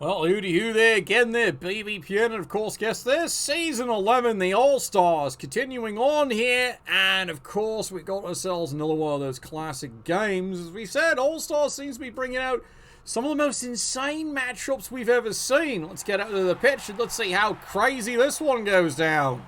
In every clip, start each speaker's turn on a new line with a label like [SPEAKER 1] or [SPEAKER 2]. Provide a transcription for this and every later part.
[SPEAKER 1] Well, hooty hoo there, again there, BBPN, and of course, guess this, Season 11, the All-Stars, continuing on here, and of course, we got ourselves another one of those classic games. As we said, All-Stars seems to be bringing out some of the most insane matchups we've ever seen. Let's get out to the pitch, and let's see how crazy this one goes down.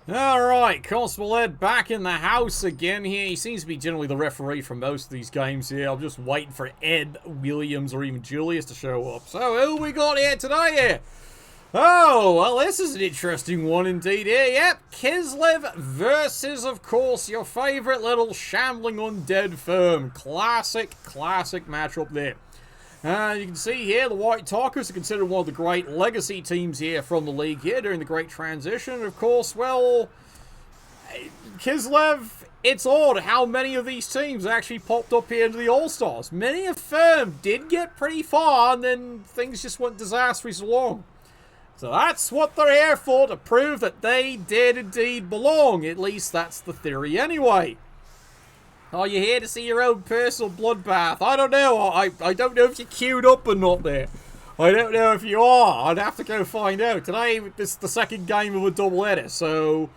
[SPEAKER 1] Alright, Constable Ed back in the house again here. He seems to be generally the referee for most of these games here. I'm just waiting for Ed, Williams, or even Julius to show up. So, who we got here today here? Oh, well, this is an interesting one indeed here. Yep, Kislev versus, of course, your favourite little shambling undead firm. Classic matchup there. You can see here, the White Talkers are considered one of the great legacy teams here from the league here during the Great Transition. Of course, well, Kislev, it's odd how many of these teams actually popped up here into the All-Stars. Many a firm did get pretty far, and then things just went disastrously along. So that's what they're here for, to prove that they did indeed belong. At least that's the theory anyway. Are you here to see your own personal bloodbath? I don't know. I don't know if you're queued up or not there. I don't know if you are. I'd have to go find out. Today, this is the second game of a double-header, so...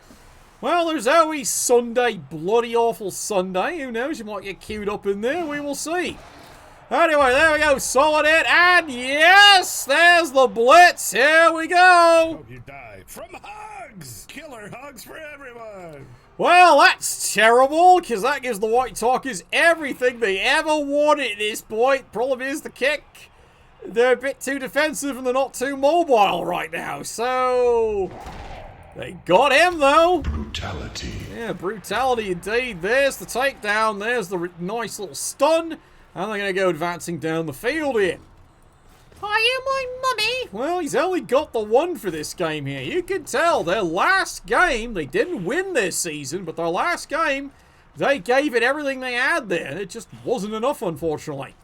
[SPEAKER 1] Well, there's always Sunday, bloody awful Sunday. Who knows? You might get queued up in there. We will see. Anyway, there we go. Solid hit. And yes, there's the blitz. Here we go.
[SPEAKER 2] Hope you die from hugs. Killer hugs for everyone.
[SPEAKER 1] Well, that's terrible, because that gives the White Talkers everything they ever wanted at this point. Problem is the kick. They're a bit too defensive and they're not too mobile right now. So, they got him, though.
[SPEAKER 2] Brutality.
[SPEAKER 1] Yeah, brutality indeed. There's the takedown. There's the nice little stun. And they're going to go advancing down the field here. Are you my mummy? Well, he's only got the one for this game here. You can tell their last game, they didn't win this season, but their last game, they gave it everything they had there. And it just wasn't enough, unfortunately.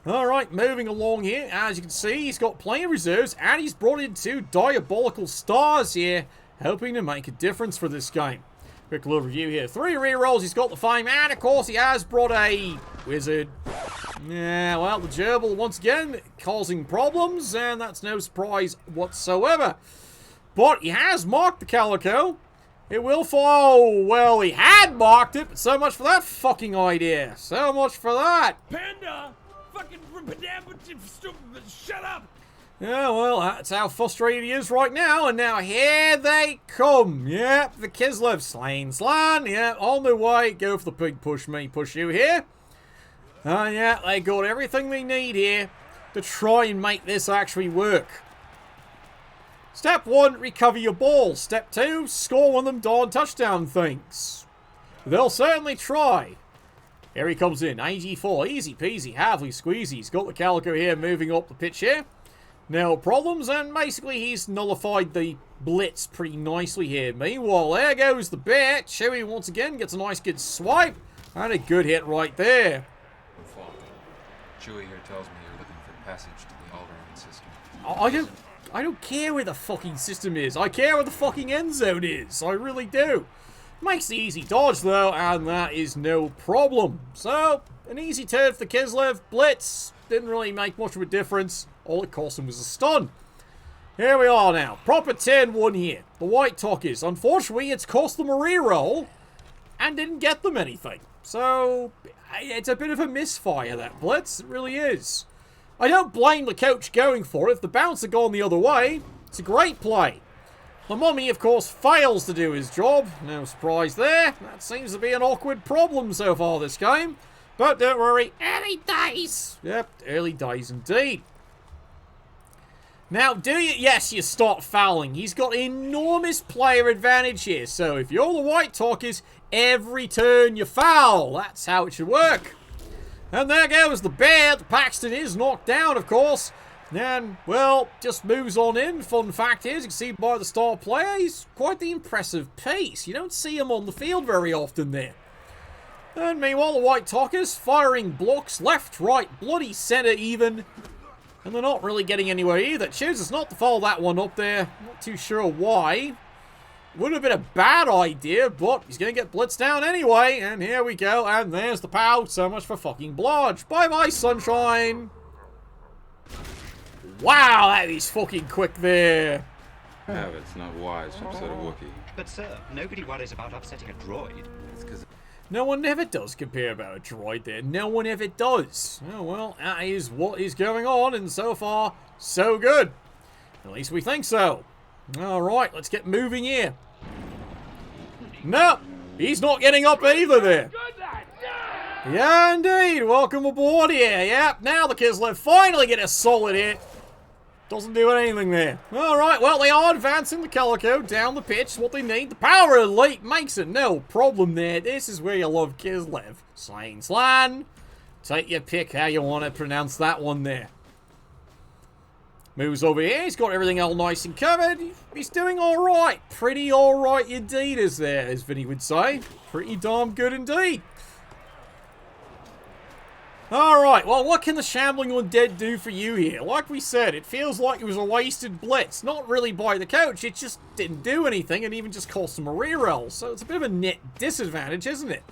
[SPEAKER 1] Alright, moving along here. As you can see, he's got plenty of reserves, and he's brought in two diabolical stars here, hoping to make a difference for this game. Quick little review here. 3 rerolls, he's got the Fame, and of course he has brought a wizard. Yeah, well, the gerbil once again causing problems, and that's no surprise whatsoever. But he has marked the calico. It will fall. Oh, well, he had marked it, but so much for that fucking idea. So much for that.
[SPEAKER 2] Panda! Fucking stupid. Shut up!
[SPEAKER 1] Yeah, well, that's how frustrated he is right now, and now here they come. Yep, the Kislev Slan. Yeah, on the way. Go for the big push me, push you here. Yeah, they got everything they need here to try and make this actually work. Step 1, recover your ball. Step 2, score one of them darn touchdown things. They'll certainly try. Here he comes in, AG4, easy peasy, halfly squeezy. He's got the calico here moving up the pitch here. No problems, and basically he's nullified the blitz pretty nicely here. Meanwhile, there goes the bear. Chewy once again gets a nice good swipe, and a good hit right there.
[SPEAKER 3] Chewy here tells me you're looking for passage to the all-around system.
[SPEAKER 1] I don't care where the fucking system is. I care where the fucking end zone is. I really do. Makes the easy dodge though, and that is no problem. So, an easy turn for the Kislev. Blitz didn't really make much of a difference. All it cost him was a stun. Here we are now. Proper 10-1 here. The White Talkers. Unfortunately, it's cost them a reroll and didn't get them anything. So, it's a bit of a misfire, that blitz. It really is. I don't blame the coach going for it. If the bounce had gone the other way, it's a great play. The mummy, of course, fails to do his job. No surprise there. That seems to be an awkward problem so far this game. But don't worry, early days. Yep, early days indeed. Now, do you? Yes, you start fouling. He's got enormous player advantage here. So if you're the White Talkers, every turn you foul. That's how it should work. And there goes the bear. Paxton is knocked down, of course. And, well, just moves on in. Fun fact is, you can see by the star player, he's quite the impressive pace. You don't see him on the field very often there. And meanwhile, the White Talkers firing blocks left, right, bloody centre even. And they're not really getting anywhere either. Chooses not to follow that one up there. Not too sure why. Would have been a bad idea, but he's going to get blitzed down anyway. And here we go. And there's the POW. So much for fucking Blodge. Bye-bye, Sunshine. Wow, that is fucking quick there.
[SPEAKER 3] It's not wise to upset a Wookiee.
[SPEAKER 4] But sir, nobody worries about upsetting a droid.
[SPEAKER 3] It's because
[SPEAKER 1] No one ever does compare about a droid there. No one ever does. Oh, well, that is what is going on, and so far, so good. At least we think so. Alright, let's get moving here. No, he's not getting up either there. Yeah, indeed. Welcome aboard here. Yep, now the Kislev finally get a solid hit. Doesn't do anything there. Alright, well, they are advancing the Calico down the pitch. What they need. The power of leap makes it no problem there. This is where you love Kislev. Slan. Take your pick how you want to pronounce that one there. Moves over here. He's got everything all nice and covered. He's doing alright. Pretty alright indeed, as Vinny would say. Pretty darn good indeed. Alright, well, what can the Shambling Undead do for you here? Like we said, it feels like it was a wasted blitz. Not really by the coach, it just didn't do anything and even just cost them a reroll. So it's a bit of a net disadvantage, isn't it?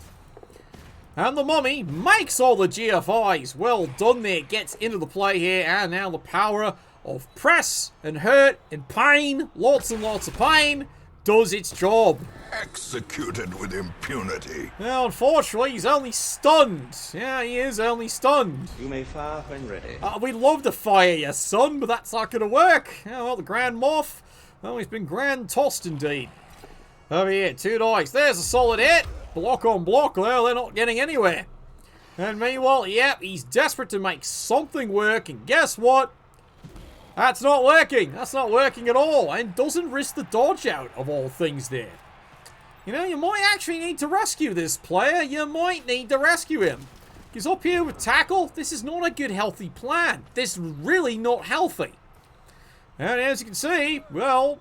[SPEAKER 1] And the Mummy makes all the GFIs. Well done there, gets into the play here, and now the power of press and hurt and pain, lots and lots of pain, does its job.
[SPEAKER 2] Executed with impunity.
[SPEAKER 1] Now, unfortunately, he's only stunned. Yeah, he is only stunned.
[SPEAKER 5] You may fire when ready.
[SPEAKER 1] We'd love to fire you, son, but that's not going to work. Yeah, well, the Grand Moff, well, he's been grand tossed indeed. Over here, 2 dice. There's a solid hit. Block on block. Well, they're not getting anywhere. And meanwhile, yep, he's desperate to make something work, and guess what? That's not working. That's not working at all, and doesn't risk the dodge out of all things there. You know, you might actually need to rescue this player. You might need to rescue him. He's up here with tackle. This is not a good, healthy plan. This is really not healthy. And as you can see, well,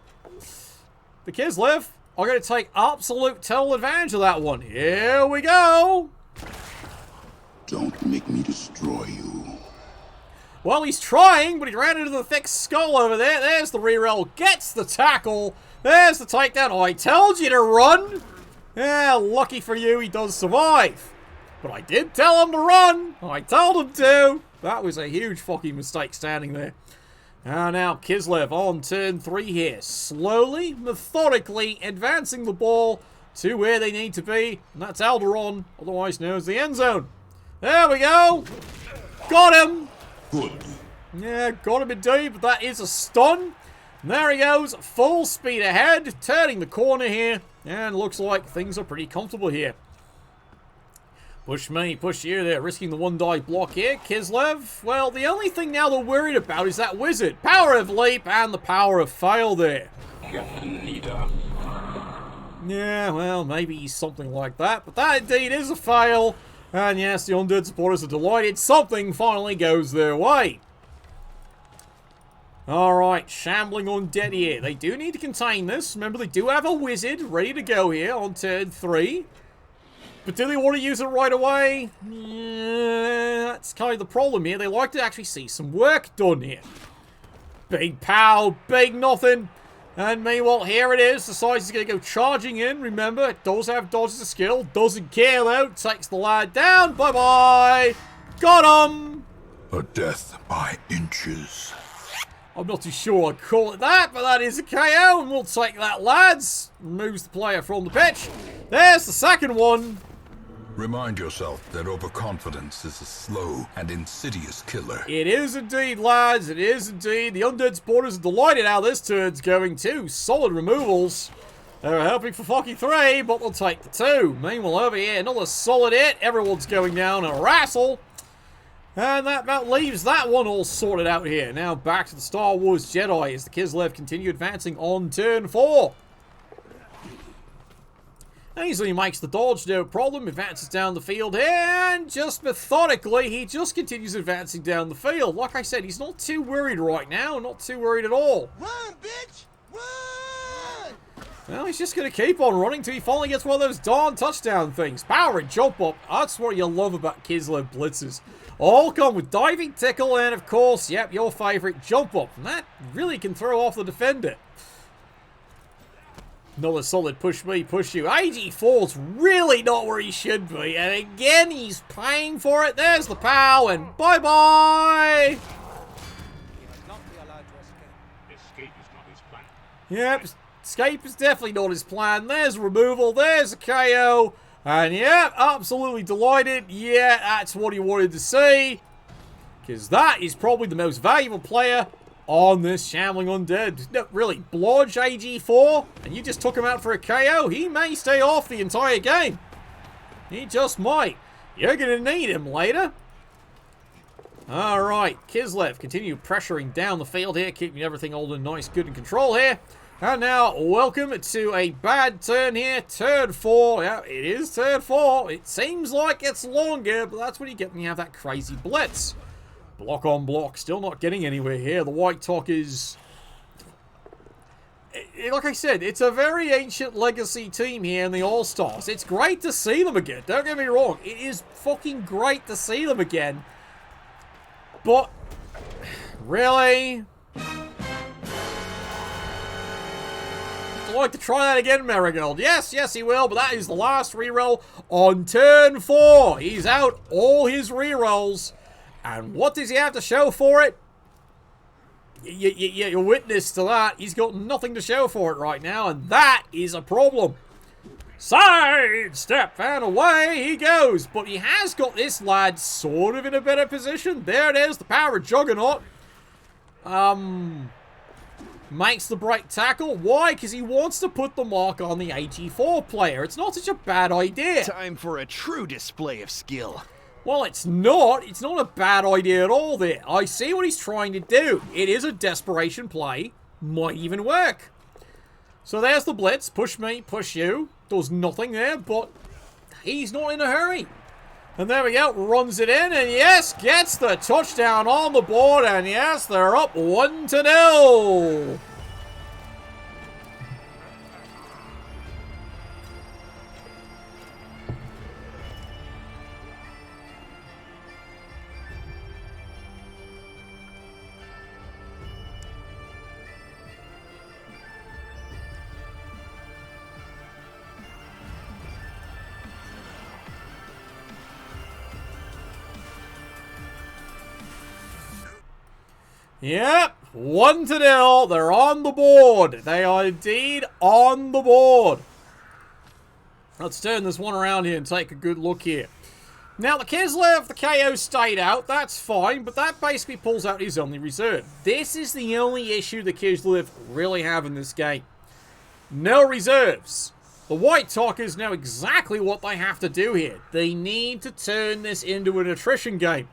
[SPEAKER 1] the Kislev are going to take absolute total advantage of that one. Here we go.
[SPEAKER 2] Don't make me destroy you.
[SPEAKER 1] Well, he's trying, but he ran into the thick skull over there. There's the reroll. Gets the tackle. There's the takedown. Oh, I told you to run. Yeah, lucky for you, he does survive. But I did tell him to run. I told him to. That was a huge fucking mistake standing there. And now Kislev on turn 3 here. Slowly, methodically advancing the ball to where they need to be. And that's Alderaan, otherwise known as the end zone. There we go. Got him.
[SPEAKER 2] Good.
[SPEAKER 1] Yeah, got him indeed, but that is a stun. And there he goes, full speed ahead, turning the corner here, and looks like things are pretty comfortable here. Push me, push you there, risking the 1 die block here. Kislev, well, the only thing now they're worried about is that wizard. Power of leap and the power of fail there. Yeah, well, maybe he's something like that, but that indeed is a fail. And yes, the undead supporters are delighted. Something finally goes their way. Alright, Shambling Undead here. They do need to contain this. Remember, they do have a wizard ready to go here on turn 3. But do they want to use it right away? Yeah, that's kind of the problem here. They like to actually see some work done here. Big pow, big nothing. And meanwhile, here it is. The size is going to go charging in. Remember, it does have dodge as a skill. Doesn't care though. Takes the lad down. Bye-bye. Got him.
[SPEAKER 2] A death by inches.
[SPEAKER 1] I'm not too sure I'd call it that, but that is a KO, and we'll take that, lads. Removes the player from the pitch. There's the second one.
[SPEAKER 2] Remind yourself that overconfidence is a slow and insidious killer.
[SPEAKER 1] It is indeed, lads. It is indeed. The undead supporters are delighted how this turn's going too. Solid removals. They're helping for fucking 3, but they'll take the 2. Meanwhile, over here, another solid hit. Everyone's going down a wrestle. And that about leaves that one all sorted out here. Now back to the Star Wars Jedi as the Kislev continue advancing on turn 4. Easily makes the dodge, no problem. Advances down the field, and just methodically, he just continues advancing down the field. Like I said, he's not too worried right now. Not too worried at all.
[SPEAKER 5] Run, bitch! Run!
[SPEAKER 1] Well, he's just going to keep on running till he finally gets one of those darn touchdown things. Power and jump up. That's what you love about Kislev blitzes. All come with diving tickle and, of course, yep, your favorite jump up. And that really can throw off the defender. Another solid push me, push you. AG4's really not where he should be. And again, he's paying for it. There's the POW, and bye-bye.
[SPEAKER 6] Escape is not his plan.
[SPEAKER 1] Yep, escape is definitely not his plan. There's removal. There's a KO. And yeah, absolutely delighted. Yeah, that's what he wanted to see. Because that is probably the most valuable player on this Shambling Undead. No, really, blodge AG4, and you just took him out for a KO. He may stay off the entire game. He just might. You're going to need him later. Alright, Kislev continue pressuring down the field here, keeping everything all nice, good in control here. And now, welcome to a bad turn here. Turn 4. Yeah, it is turn 4. It seems like it's longer, but that's what you get when you have that crazy blitz. Block on block. Still not getting anywhere here. The White Talk is... like I said, it's a very ancient legacy team here in the All-Stars. It's great to see them again. Don't get me wrong. It is fucking great to see them again. But... really? I'd like to try that again, Marigold. Yes, yes, he will, but that is the last reroll on turn 4. He's out all his rerolls. And what does he have to show for it? You're witness to that. He's got nothing to show for it right now, and that is a problem. Side step, and away he goes. But he has got this lad sort of in a better position. There it is, the power of Juggernaut. Makes the break tackle. Why? Because he wants to put the mark on the AG4 player. It's not such a bad idea.
[SPEAKER 5] Time for a true display of skill.
[SPEAKER 1] Well, it's not. It's not a bad idea at all there. I see what he's trying to do. It is a desperation play. Might even work. So there's the blitz. Push me, push you. Does nothing there, but he's not in a hurry. And there we go. Runs it in, and yes, gets the touchdown on the board. And yes, they're up 1-0. Yep, 1-0. They're on the board. They are indeed on the board. Let's turn this one around here and take a good look here. Now, the Kislev, the KO stayed out. That's fine, but that basically pulls out his only reserve. This is the only issue the Kislev really have in this game. No reserves. The White Talkers know exactly what they have to do here. They need to turn this into an attrition game.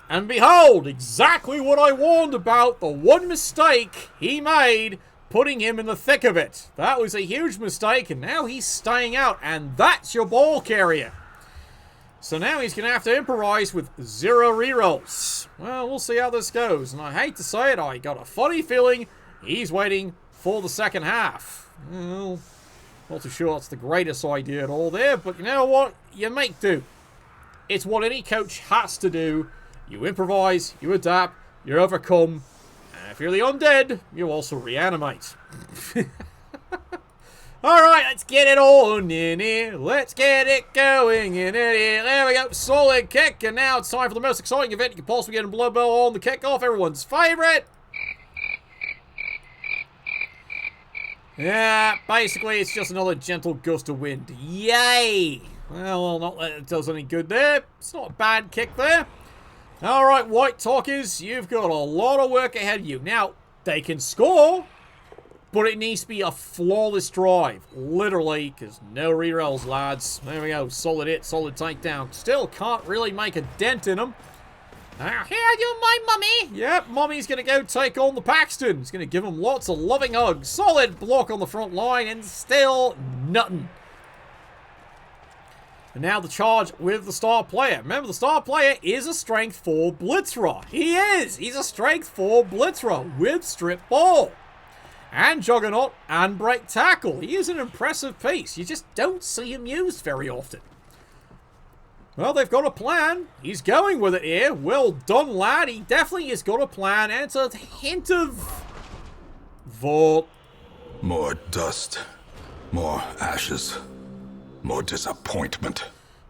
[SPEAKER 1] And behold, exactly what I warned about, the one mistake he made, putting him in the thick of it. That was a huge mistake, and now he's staying out, and that's your ball carrier. So now he's going to have to improvise with 0 rerolls. Well, we'll see how this goes, and I hate to say it, I got a funny feeling he's waiting for the second half. Well, not too sure that's the greatest idea at all there, but you know what? You make do. It's what any coach has to do. You improvise, you adapt, you overcome, and if you're the undead, you also reanimate. Alright, let's get it on in here. Let's get it going in here. There we go, solid kick, and now it's time for the most exciting event you can possibly get in Blood Bowl on the kickoff, everyone's favourite. Yeah, basically it's just another gentle gust of wind. Yay! Well, not that it does any good there. It's not a bad kick there. Alright, White Talkers, you've got a lot of work ahead of you. Now, they can score, but it needs to be a flawless drive. Literally, because no rerolls, lads. There we go, solid hit, solid takedown. Still can't really make a dent in them. Here you, my mummy. Yep, mummy's going to go take on the Paxton. He's going to give him lots of loving hugs. Solid block on the front line, and still nothing. And now the charge with the star player. Remember, the star player is a strength 4 blitzerer. He is. He's a strength 4 blitzerer with strip ball. And juggernaut and break tackle. He is an impressive piece. You just don't see him used very often. Well, they've got a plan. He's going with it here. Well done, lad. He definitely has got a plan. And it's a hint of... Vault.
[SPEAKER 2] More dust. More ashes. More disappointment.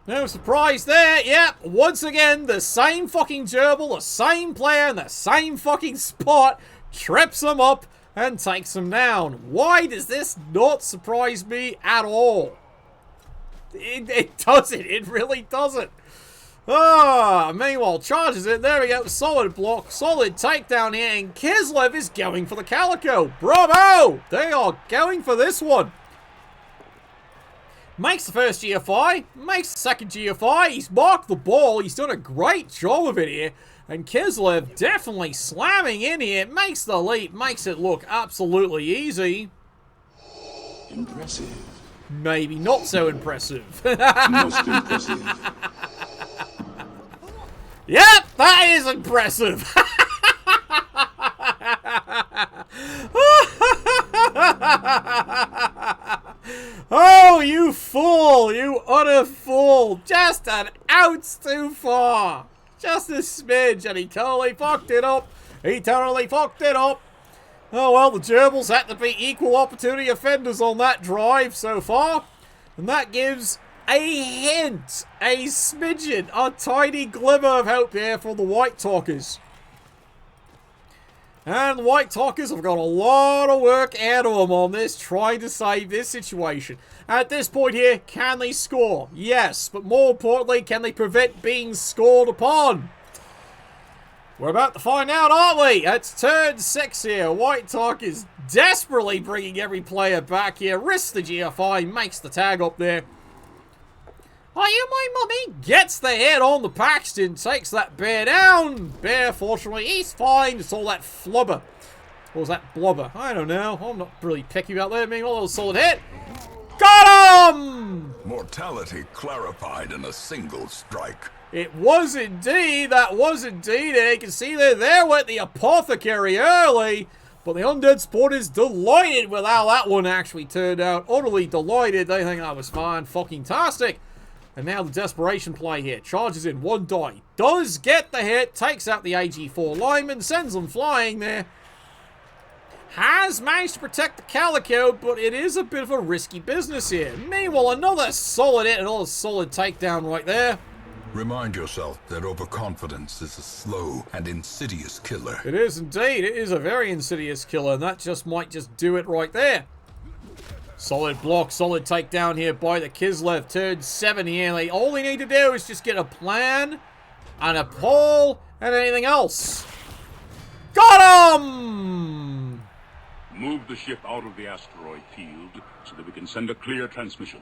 [SPEAKER 1] No surprise there. Yep, once again, the same fucking gerbil, the same player in the same fucking spot trips him up and takes him down. Why does this not surprise me at all? It doesn't. It really doesn't. Meanwhile, charges it. There we go. Solid block. Solid takedown here. And Kislev is going for the Calico. Bravo! They are going for this one. Makes the first GFI. Makes the second GFI. He's marked the ball. He's done a great job of it here. And Kislev definitely slamming in here. Makes the leap. Makes it look absolutely easy.
[SPEAKER 7] Impressive.
[SPEAKER 1] Maybe not so impressive.
[SPEAKER 7] Most impressive.
[SPEAKER 1] Yep, that is impressive. Oh, you fool. You utter fool. Just an ounce too far. Just a smidge, and he totally fucked it up. He totally fucked it up. Oh, well, the gerbils had to be equal opportunity offenders on that drive so far. And that gives a hint, a smidgen, a tiny glimmer of hope here for the White Talkers. And the White Talkers have got a lot of work ahead of them on this, trying to save this situation. At this point here, can they score? Yes, but more importantly, can they prevent being scored upon? We're about to find out, aren't we? It's turn 6 here. White Talkers desperately bringing every player back here. Risks the GFI, makes the tag up there. Are you my mummy? Gets the head on the Paxton, takes that bear down. Bear, fortunately, he's fine. It's all that flubber. Or was that blubber? I don't know. I'm not really picky about that. Meanwhile, a little solid hit. Got him!
[SPEAKER 2] Mortality clarified in a single strike.
[SPEAKER 1] It was indeed. That was indeed it. You can see there went the apothecary early. But the undead sport is delighted with how that one actually turned out. Utterly delighted. They think that was fine. Fucking tastic. And now the desperation play here. Charges in one die. Does get the hit. Takes out the AG4 lineman. Sends them flying there. Has managed to protect the Calico, but it is a bit of a risky business here. Meanwhile, another solid hit. Another solid takedown right there.
[SPEAKER 2] Remind yourself that overconfidence is a slow and insidious killer.
[SPEAKER 1] It is indeed. It is a very insidious killer, and that just might just do it right there. Solid block, solid takedown here by the Kislev. Turn 7 here. All they need to do is just get a plan and a pull and anything else. Got him!
[SPEAKER 6] Move the ship out of the asteroid field so that we can send a clear transmission.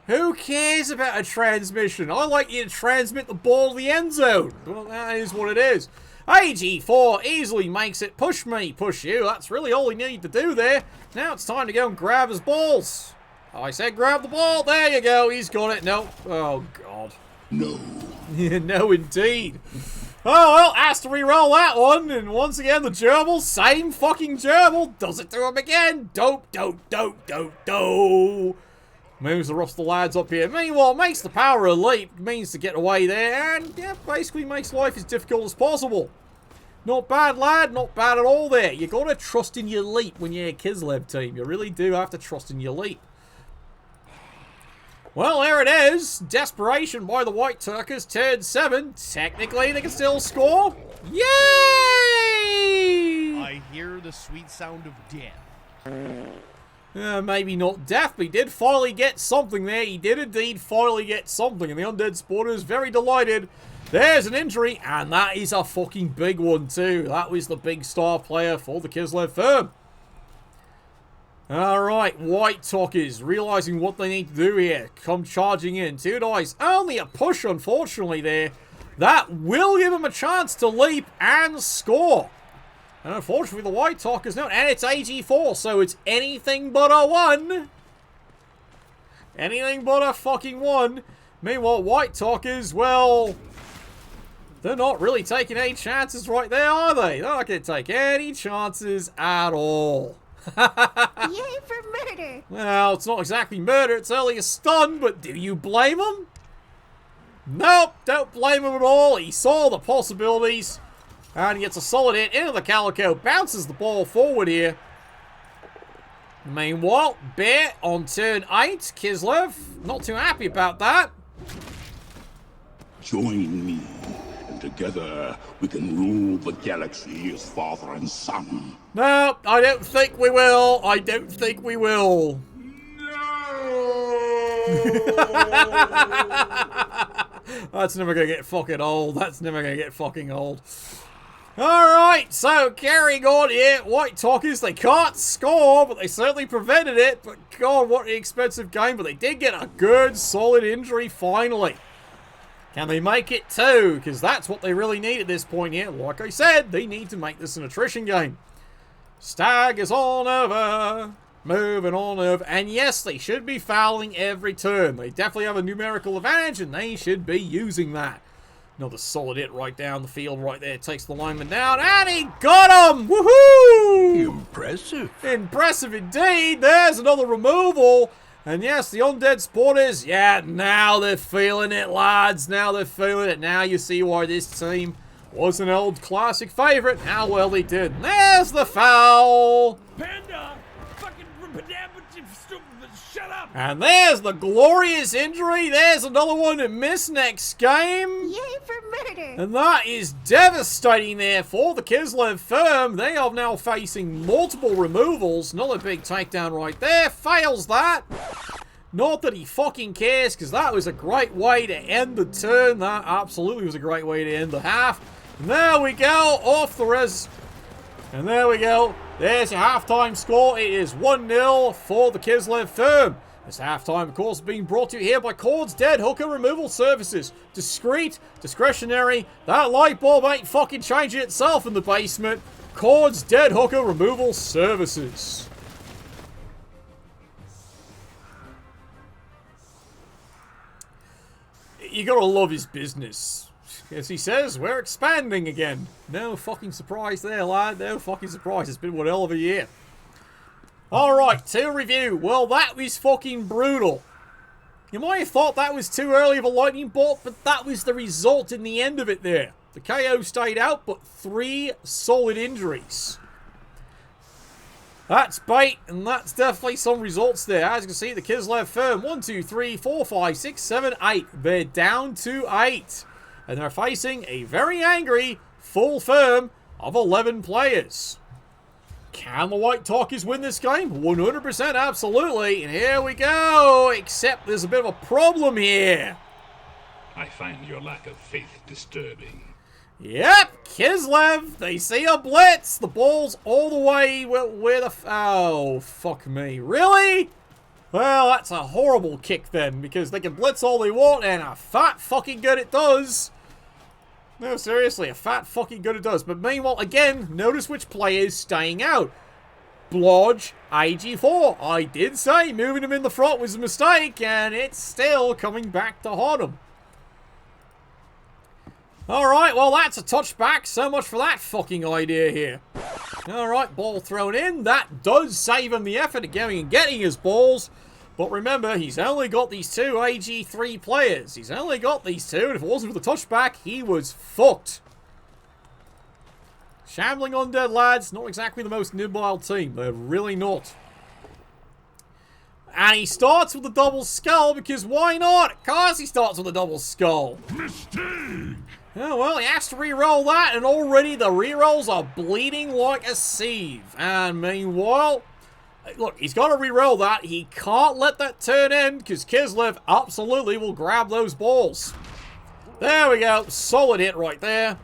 [SPEAKER 1] Who cares about a transmission? I like you to transmit the ball to the end zone. Well, that is what it is. AG4 easily makes it. Push me, push you. That's really all he needed to do there. Now it's time to go and grab his balls. I said grab the ball. There you go. He's got it. No. Oh, God.
[SPEAKER 7] No.
[SPEAKER 1] No, indeed. Oh, well, has to re-roll that one. And once again, the gerbil, same fucking gerbil, does it to him again. Dope. Moves the rest of the lads up here. Meanwhile, makes the power of leap. Means to get away there. And, yeah, basically makes life as difficult as possible. Not bad, lad. Not bad at all there. You got to trust in your leap when you're a Kislev team. You really do have to trust in your leap. Well, there it is. Desperation by the White Turkers. Turn 7. Technically, they can still score. Yay!
[SPEAKER 5] I hear the sweet sound of death.
[SPEAKER 1] Maybe not death, but he did finally get something there. He did indeed finally get something, and the undead sporter is very delighted. There's an injury, and that is a fucking big one too. That was the big star player for the Kislev firm. Alright, White Talkers, realizing what they need to do here. Come charging in. 2 dice. Only a push, unfortunately, there. That will give him a chance to leap and score. And unfortunately, the White Talkers don't. And it's AG4, so it's anything but a 1. Anything but a fucking 1. Meanwhile, White Talkers, well, they're not really taking any chances right there, are they? They're not going to take any chances at all.
[SPEAKER 8] Yay for murder!
[SPEAKER 1] Well, it's not exactly murder, it's only a stun, but do you blame him? Nope, don't blame him at all. He saw the possibilities, and he gets a solid hit into the Calico, bounces the ball forward here. Meanwhile, Bear on turn 8, Kislev, not too happy about that.
[SPEAKER 7] Join me, and together we can rule the galaxy as father and son.
[SPEAKER 1] No, I don't think we will. I don't think we will. That's never gonna get fucking old. That's never gonna get fucking old. Alright, so carrying on here. White Talkers, they can't score, but they certainly prevented it. But God, what an expensive game. But they did get a good, solid injury finally. Can they make it too? Because that's what they really need at this point here. Like I said, they need to make this an attrition game. Stag is on over. Moving on over. And yes, they should be fouling every turn. They definitely have a numerical advantage, and they should be using that. Another solid hit right down the field right there. Takes the lineman down, and he got him! Woohoo!
[SPEAKER 2] Impressive.
[SPEAKER 1] Impressive indeed. There's another removal. And yes, the undead spawners, yeah, now they're feeling it, lads. Now they're feeling it. Now you see why this team was an old classic favourite. How well they did. And there's the foul.
[SPEAKER 5] Panda! Fucking stupid, shut up!
[SPEAKER 1] And there's the glorious injury. There's another one to miss next game.
[SPEAKER 8] Yay for murder!
[SPEAKER 1] And that is devastating there for the Kislev firm. They are now facing multiple removals. Another big takedown right there. Fails that. Not that he fucking cares, because that was a great way to end the turn. That absolutely was a great way to end the half. And there we go. Off the res. And there we go. There's your halftime score. It is 1-0 for the Kislev firm. This halftime, of course, being brought to you here by Cord's Dead Hooker Removal Services. Discreet, discretionary. That light bulb ain't fucking changing itself in the basement. Cord's Dead Hooker Removal Services. You gotta love his business. As he says, we're expanding again. No fucking surprise there, lad. No fucking surprise. It's been one hell of a year. Alright, to review. Well, that was fucking brutal. You might have thought that was too early of a lightning bolt, but that was the result in the end of it there. The KO stayed out, but 3 solid injuries. That's bait, and that's definitely some results there. As you can see, the Kislev firm, 1, 2, 3, 4, 5, 6, 7, 8. They're down to 8. And they're facing a very angry full firm of 11 players. Can the White Talkers win this game? 100% absolutely. And here we go. Except there's a bit of a problem here.
[SPEAKER 6] I find your lack of faith disturbing.
[SPEAKER 1] Yep, Kislev. They see a blitz. The ball's all the way where the... Oh, fuck me. Really? Well, that's a horrible kick then, because they can blitz all they want, and a fat fucking good it does. No, seriously, a fat fucking good it does. But meanwhile, again, notice which player is staying out. Blodge, AG4. I did say moving him in the front was a mistake, and it's still coming back to haunt him. Alright, well, that's a touchback. So much for that fucking idea here. Alright, ball thrown in. That does save him the effort of going and getting his balls. But remember, he's only got these 2 AG3 players. He's only got these 2, and if it wasn't for the touchback, he was fucked. Shambling Undead, lads, not exactly the most nimble team. They're really not. And he starts with the double skull, because why not? Of course he starts with a double skull.
[SPEAKER 6] Mistake!
[SPEAKER 1] Oh, well, he has to re-roll that, and already the re-rolls are bleeding like a sieve. And meanwhile... Look, he's got to re-roll that. He can't let that turn end, because Kislev absolutely will grab those balls. There we go. Solid hit right there.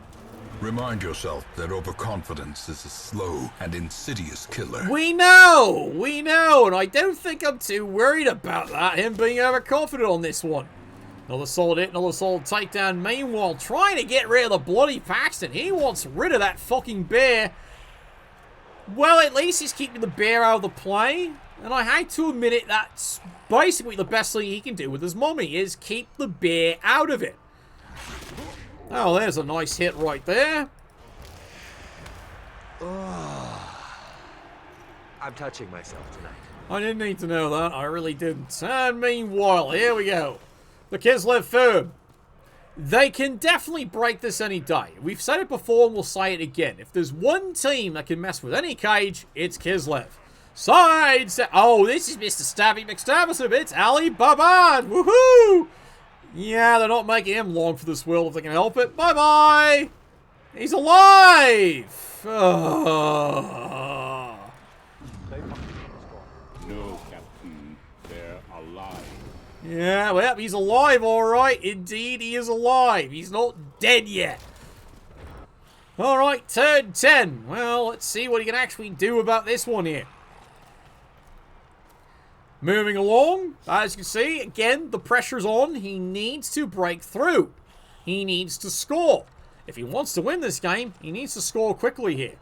[SPEAKER 2] Remind yourself that overconfidence is a slow and insidious killer.
[SPEAKER 1] We know, and I don't think I'm too worried about that, him being overconfident on this one. Another solid hit, another solid takedown. Meanwhile, trying to get rid of the bloody Paxton. He wants rid of that fucking bear. Well, at least he's keeping the bear out of the play. And I hate to admit it, that's basically the best thing he can do with his mummy, is keep the bear out of it. Oh, there's a nice hit right there.
[SPEAKER 9] I'm touching myself tonight.
[SPEAKER 1] I didn't need to know that. I really didn't. And meanwhile, here we go. The Kislev firm. They can definitely break this any day. We've said it before and we'll say it again. If there's one team that can mess with any cage, it's Kislev. Side set. Oh, this is Mr. Stabby McStabberson. It's Ali Baban. Woohoo! Yeah, they're not making him long for this world if they can help it. Bye-bye! He's alive! Oh.
[SPEAKER 6] No, Captain. They're alive.
[SPEAKER 1] Yeah, well, he's alive, alright. Indeed, he is alive. He's not dead yet. Alright, turn 10. Well, let's see what he can actually do about this one here. Moving along, as you can see, again, the pressure's on. He needs to break through. He needs to score. If he wants to win this game, he needs to score quickly here.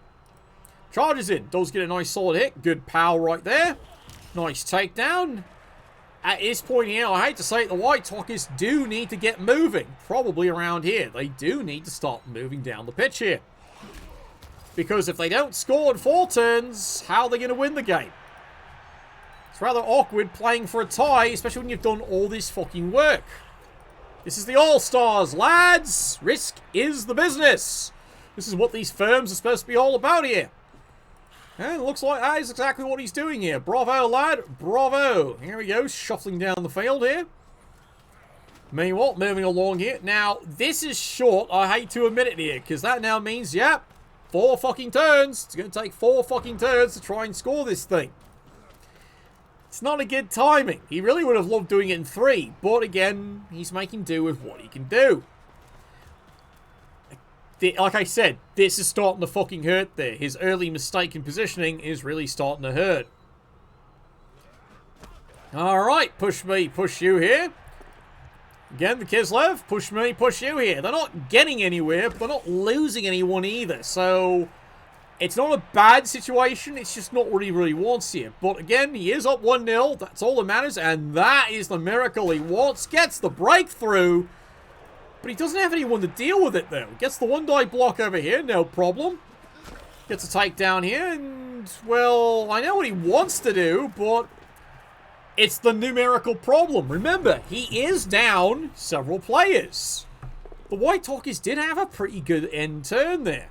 [SPEAKER 1] Charges in, does get a nice solid hit. Good power right there. Nice takedown. At this point here, I hate to say it, the White Talkers do need to get moving. Probably around here. They do need to start moving down the pitch here. Because if they don't score in 4 turns, how are they going to win the game? It's rather awkward playing for a tie, especially when you've done all this fucking work. This is the All-Stars, lads! Risk is the business! This is what these firms are supposed to be all about here. And it looks like that is exactly what he's doing here. Bravo, lad. Bravo. Here he goes, shuffling down the field here. Meanwhile, moving along here. Now, this is short. I hate to admit it here, because that now means, yep, 4 fucking turns. It's going to take 4 fucking turns to try and score this thing. It's not a good timing. He really would have loved doing it in 3, but again, he's making do with what he can do. Like I said, this is starting to fucking hurt there. His early mistake in positioning is really starting to hurt. Alright, push me, push you here. Again, the Kislev, push me, push you here. They're not getting anywhere, but they're not losing anyone either, so it's not a bad situation, it's just not what he really wants here. But again, he is up 1-0, that's all that matters, and that is the miracle he wants. Gets the breakthrough, but he doesn't have anyone to deal with it, though. Gets the 1-die block over here, no problem. Gets a takedown here, and, well, I know what he wants to do, but it's the numerical problem. Remember, he is down several players. The White Talkers did have a pretty good end turn there.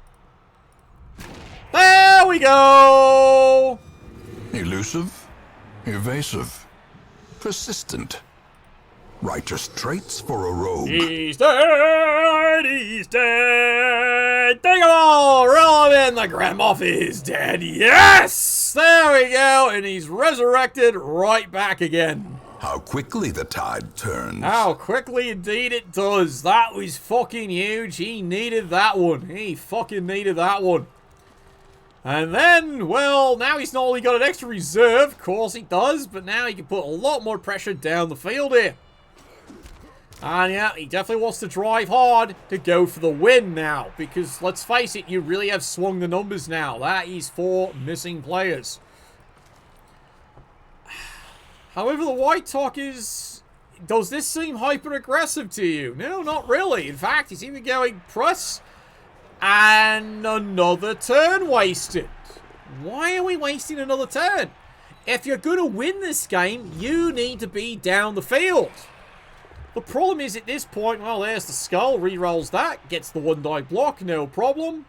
[SPEAKER 1] There we go!
[SPEAKER 2] Elusive, evasive, persistent. Righteous traits for a rogue.
[SPEAKER 1] He's dead! He's dead! Take 'em all! Roll him in! The Grand Moff is dead! Yes! There we go! And he's resurrected right back again.
[SPEAKER 2] How quickly the tide turns.
[SPEAKER 1] How quickly indeed it does. That was fucking huge. He needed that one. He fucking needed that one. And then, well, now he's not only got an extra reserve, of course he does, but now he can put a lot more pressure down the field here. And yeah, he definitely wants to drive hard to go for the win now, because let's face it, you really have swung the numbers now. That is 4 missing players. However, the White Talkers, does this seem hyper-aggressive to you? No, not really. In fact, he's even going press. And another turn wasted. Why are we wasting another turn? If you're going to win this game, you need to be down the field. The problem is at this point, well, there's the skull. Rerolls that. Gets the 1-die block. No problem.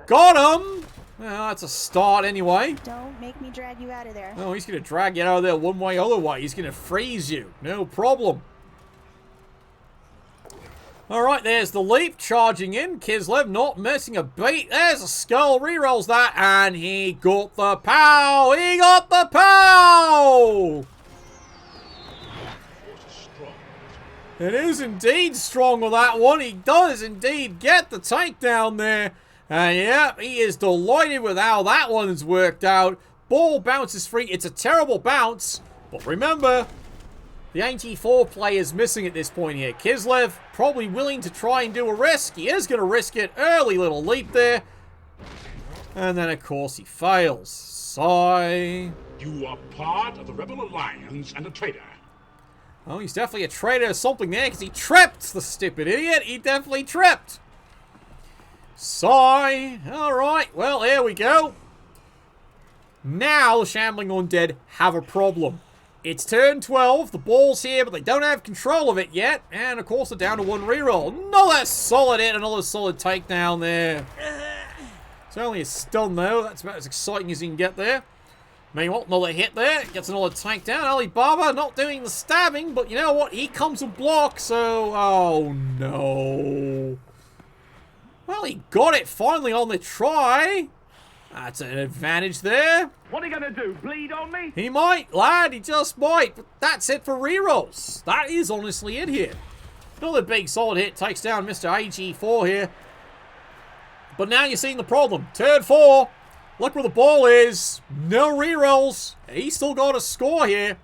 [SPEAKER 1] Got him. Well, that's a start anyway.
[SPEAKER 8] Don't make me drag you out of there.
[SPEAKER 1] Oh, he's going to drag you out of there one way or other way. He's going to freeze you. No problem. Alright, there's the leap, charging in. Kislev not missing a beat. There's a skull, rerolls that, and he got the pow! He got the pow! It is indeed strong with that one. He does indeed get the takedown there. And yeah, he is delighted with how that one's worked out. Ball bounces free. It's a terrible bounce, but remember, the 84 player's missing at this point here. Kislev probably willing to try and do a risk. He is going to risk it. Early little leap there. And then, of course, he fails. Sigh.
[SPEAKER 6] You are part of the Rebel Alliance and a traitor.
[SPEAKER 1] Oh, he's definitely a traitor or something there, because he tripped, the stupid idiot. He definitely tripped. Sigh. Alright, well, here we go. Now the Shambling Undead have a problem. It's turn 12, the ball's here, but they don't have control of it yet. And, of course, they're down to 1 reroll. Another solid hit, another solid takedown there. It's only a stun, though. That's about as exciting as you can get there. Meanwhile, another hit there. Gets another takedown. Alibaba not doing the stabbing, but you know what? He comes and blocks, so... Oh, no. Well, he got it finally on the try. That's an advantage there.
[SPEAKER 10] What are you going to do, bleed on me?
[SPEAKER 1] He might, lad. He just might. But that's it for rerolls. That is honestly it here. Another big solid hit takes down Mr. AG4 here. But now you're seeing the problem. Turn 4. Look where the ball is. No rerolls. He's still got a score here.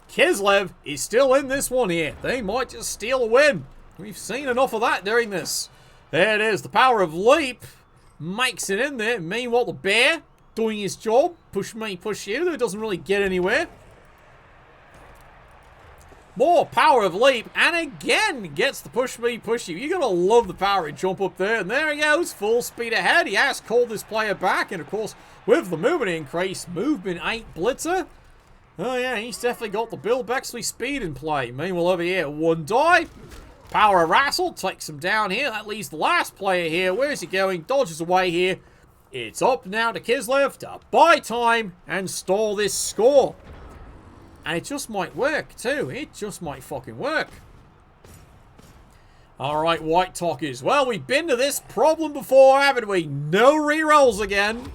[SPEAKER 1] Kislev is still in this one here. They might just steal a win. We've seen enough of that during this. There it is. The power of leap makes it in there. Meanwhile, the bear doing his job. Push me, push you. Though it doesn't really get anywhere. More power of leap, and again gets the push me, push you. You're going to love the power of jump up there. And there he goes, full speed ahead. He has called this player back. And of course, with the movement increase, movement 8 blitzer. Oh yeah, he's definitely got the Bill Bexley speed in play. Meanwhile, over here, 1 die. Power of wrestle takes him down here. That leaves the last player here. Where's he going? Dodges away here. It's up now to Kislev to buy time and stall this score. And it just might work, too. It just might fucking work. Alright, White Talkers. Well, we've been to this problem before, haven't we? No rerolls again.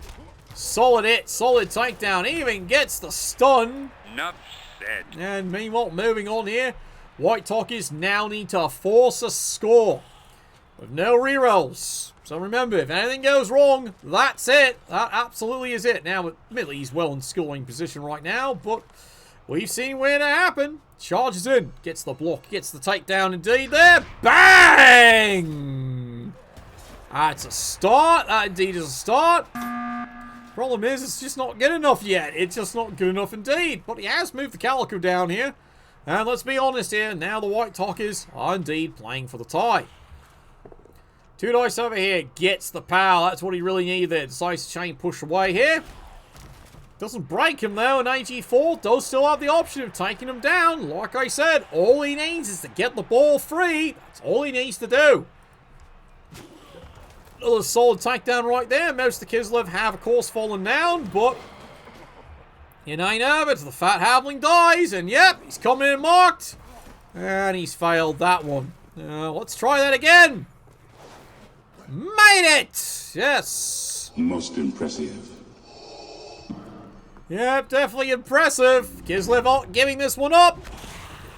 [SPEAKER 1] Solid hit, solid takedown. Even gets the stun.
[SPEAKER 10] Enough said.
[SPEAKER 1] And meanwhile, moving on here. White Talkers now need to force a score. With no rerolls. So remember, if anything goes wrong, that's it. That absolutely is it. Now, admittedly, he's well in scoring position right now, but... we've seen where that happen. Charges in. Gets the block. Gets the takedown indeed there. Bang! That's a start. That indeed is a start. Problem is, it's just not good enough yet. It's just not good enough indeed. But he has moved the Calico down here. And let's be honest here. Now the White Talkers are indeed playing for the tie. 2 dice over here. Gets the power. That's what he really needed there. Decides to chain push away here. Doesn't break him though, and AG4 does still have the option of taking him down. Like I said, all he needs is to get the ball free. That's all he needs to do. Another solid takedown right there. Most of the Kislev have, of course, fallen down, but in ain't of it. The fat halfling dies, and yep, he's coming in marked. And he's failed that one. Let's try that again. Made it! Yes.
[SPEAKER 7] Most impressive.
[SPEAKER 1] Yep, definitely impressive. Kislev giving this one up.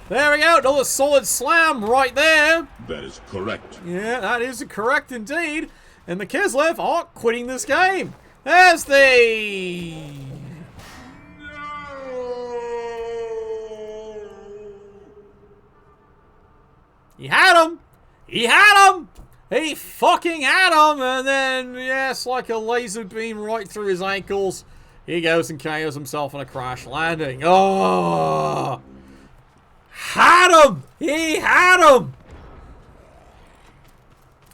[SPEAKER 1] There we go. Another solid slam right there.
[SPEAKER 7] That is correct.
[SPEAKER 1] Yeah, that is correct indeed. And the Kislev aren't quitting this game. There's the... He had him. He had him. He fucking had him. And then, yes, like a laser beam right through his ankles. He goes and KOs himself on a crash landing. Oh! Had him! He had him!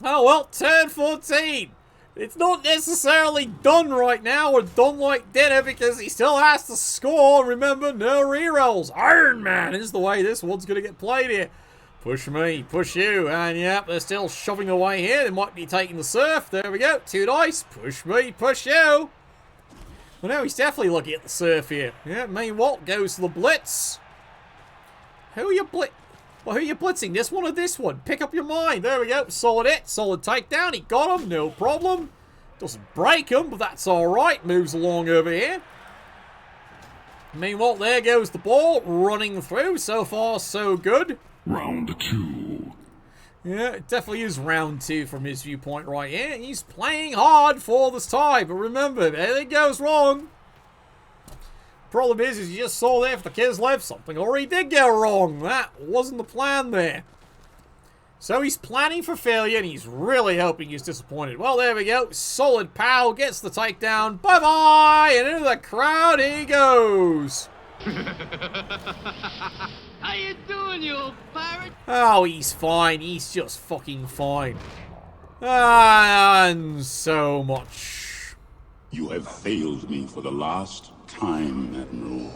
[SPEAKER 1] Oh, well, turn 14. It's not necessarily done right now or done like dinner because he still has to score. Remember, no rerolls. Iron Man is the way this one's going to get played here. Push me, push you. And, yep, they're still shoving away here. They might be taking the surf. There we go. 2 dice. Push me, push you. Well, no, he's definitely looking at the surf here. Yeah, meanwhile, goes to the blitz. Who are you blitzing? This one or this one? Pick up your mind. There we go. Solid hit. Solid takedown. He got him. No problem. Doesn't break him, but that's alright. Moves along over here. Meanwhile, there goes the ball. Running through. So far, so good.
[SPEAKER 7] Round 2.
[SPEAKER 1] Yeah, it definitely is round 2 from his viewpoint right here. He's playing hard for this tie, but remember, if anything goes wrong, problem is you just saw there for the Kislev, something already did go wrong. That wasn't the plan there. So he's planning for failure, and he's really hoping he's disappointed. Well, there we go. Solid pow gets the takedown. Bye-bye! And into the crowd he goes.
[SPEAKER 11] How you doing, you old pirate?
[SPEAKER 1] Oh, he's fine. He's just fucking fine. And so much.
[SPEAKER 7] You have failed me for the last time, Admiral.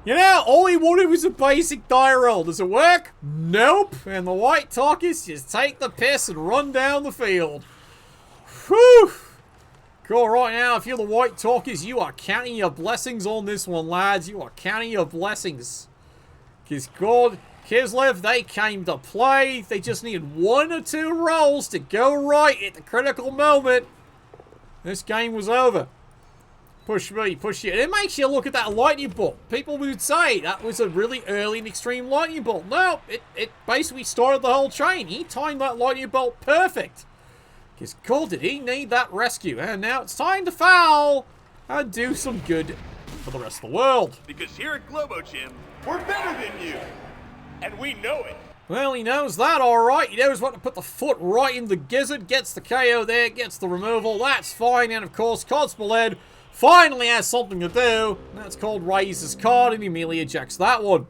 [SPEAKER 1] You know, all he wanted was a basic die roll. Does it work? Nope. And the white talkies just take the piss and run down the field. Whew. Cool, right now, if you're the white talkies, you are counting your blessings on this one, lads. You are counting your blessings. Because God, Kislev, they came to play. They just needed 1 or 2 rolls to go right at the critical moment. This game was over. Push me, push you. And it makes you look at that lightning bolt. People would say that was a really early and extreme lightning bolt. No, it basically started the whole chain. He timed that lightning bolt perfect. Because God, did he need that rescue. And now it's time to foul and do some good for the rest of the world.
[SPEAKER 10] Because here at Globo Gym, we're better than you. And we know it.
[SPEAKER 1] Well, he knows that, alright. He knows what to put the foot right in the gizzard. Gets the KO there, gets the removal. That's fine. And of course, Codsballed finally has something to do. That's called raise his card, and he immediately ejects that one.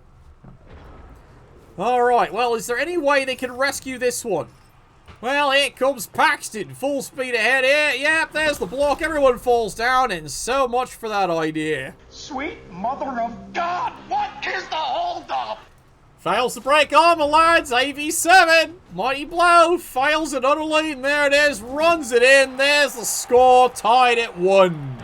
[SPEAKER 1] Alright, well, is there any way they can rescue this one? Well, here comes Paxton, full speed ahead here. Yep, there's the block. Everyone falls down, and so much for that idea.
[SPEAKER 10] Sweet mother of God, what is the holdup?
[SPEAKER 1] Fails to break armor, lads. AV7. Mighty blow. Fails it utterly, and there it is. Runs it in. There's the score. Tied at 1.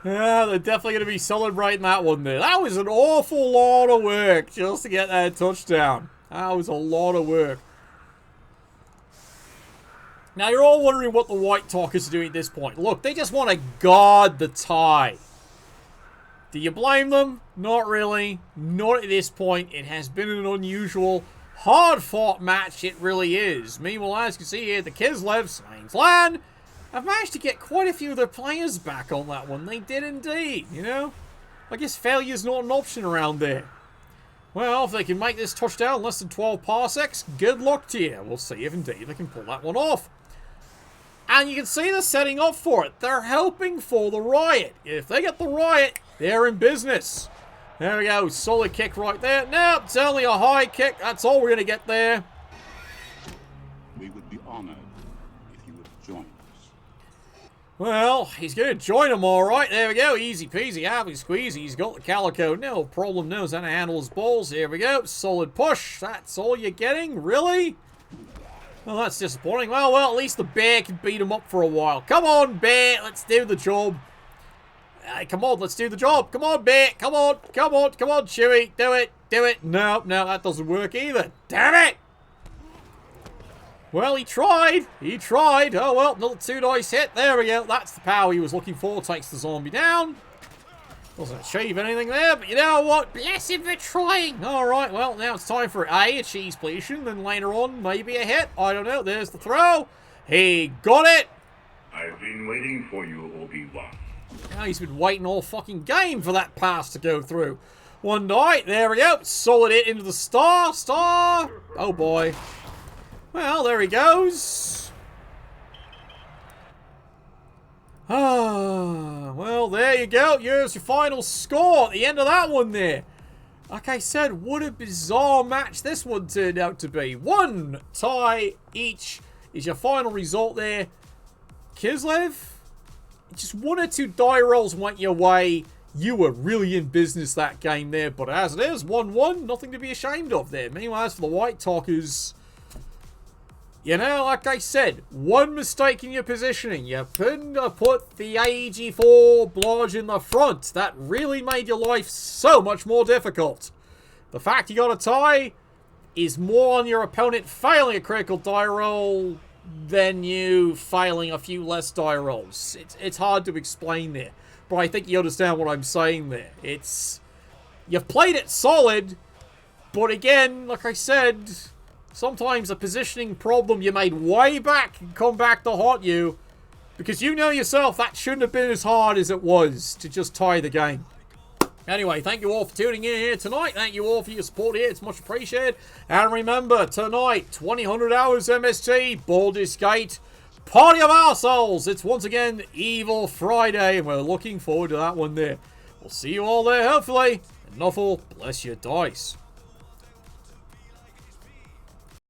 [SPEAKER 1] Yeah, they're definitely going to be celebrating that one there. That was an awful lot of work just to get that touchdown. That was a lot of work. Now, you're all wondering what the White Talkers are doing at this point. Look, they just want to guard the tie. Do you blame them? Not really. Not at this point. It has been an unusual, hard-fought match. It really is. Meanwhile, as you can see here, the Kislevs, Clan, have managed to get quite a few of their players back on that one. They did indeed, you know? I guess failure's not an option around there. Well, if they can make this touchdown in less than 12 parsecs, good luck to you. We'll see if indeed they can pull that one off. And you can see they're setting up for it. They're hoping for the riot. If they get the riot, they're in business. There we go. Solid kick right there. No, it's only a high kick. That's all we're going to get there.
[SPEAKER 7] We would be honored if you would join us.
[SPEAKER 1] Well, he's going to join them all right. There we go. Easy peasy, happy squeezy. He's got the calico. No problem. Knows how to handle his balls. Here we go. Solid push. That's all you're getting? Really? Well, that's disappointing. Well, at least the bear can beat him up for a while. Come on, bear. Let's do the job. Come on, let's do the job. Come on, bear. Come on. Come on. Come on, Chewie. Do it. Do it. No, that doesn't work either. Damn it. Well, he tried. He tried. Oh, well, another 2 dice hit. There we go. That's the power he was looking for. Takes the zombie down. Doesn't achieve anything there, but you know what? Bless him for trying. All right, well, now it's time for a cheese pleation. Then later on, maybe a hit. I don't know. There's the throw. He got it.
[SPEAKER 6] I've been waiting for you, Obi-Wan.
[SPEAKER 1] Now he's been waiting all fucking game for that pass to go through. 1 die. There we go. Solid hit into the star. Star. Oh, boy. Well, there he goes. Ah, well, there you go. Here's your final score at the end of that one there. Like I said, what a bizarre match this one turned out to be. 1 tie each is your final result there. Kislev, just 1 or 2 die rolls went your way. You were really in business that game there. But as it is, 1-1, nothing to be ashamed of there. Meanwhile, as for the White Talkers, you know, like I said, one mistake in your positioning. You couldn't have put the AG4 blodge in the front. That really made your life so much more difficult. The fact you got a tie is more on your opponent failing a critical die roll than you failing a few less die rolls. It's hard to explain there, but I think you understand what I'm saying there. You've played it solid, but again, like I said, sometimes a positioning problem you made way back can come back to haunt you, because you know yourself that shouldn't have been as hard as it was to just tie the game. Anyway, thank you all for tuning in here tonight. Thank you all for your support here. It's much appreciated. And remember, tonight, 2000 hours MST, Baldur's Gate, Party of Our Souls. It's once again Evil Friday, and we're looking forward to that one there. We'll see you all there, hopefully. And Nuffle, bless your dice.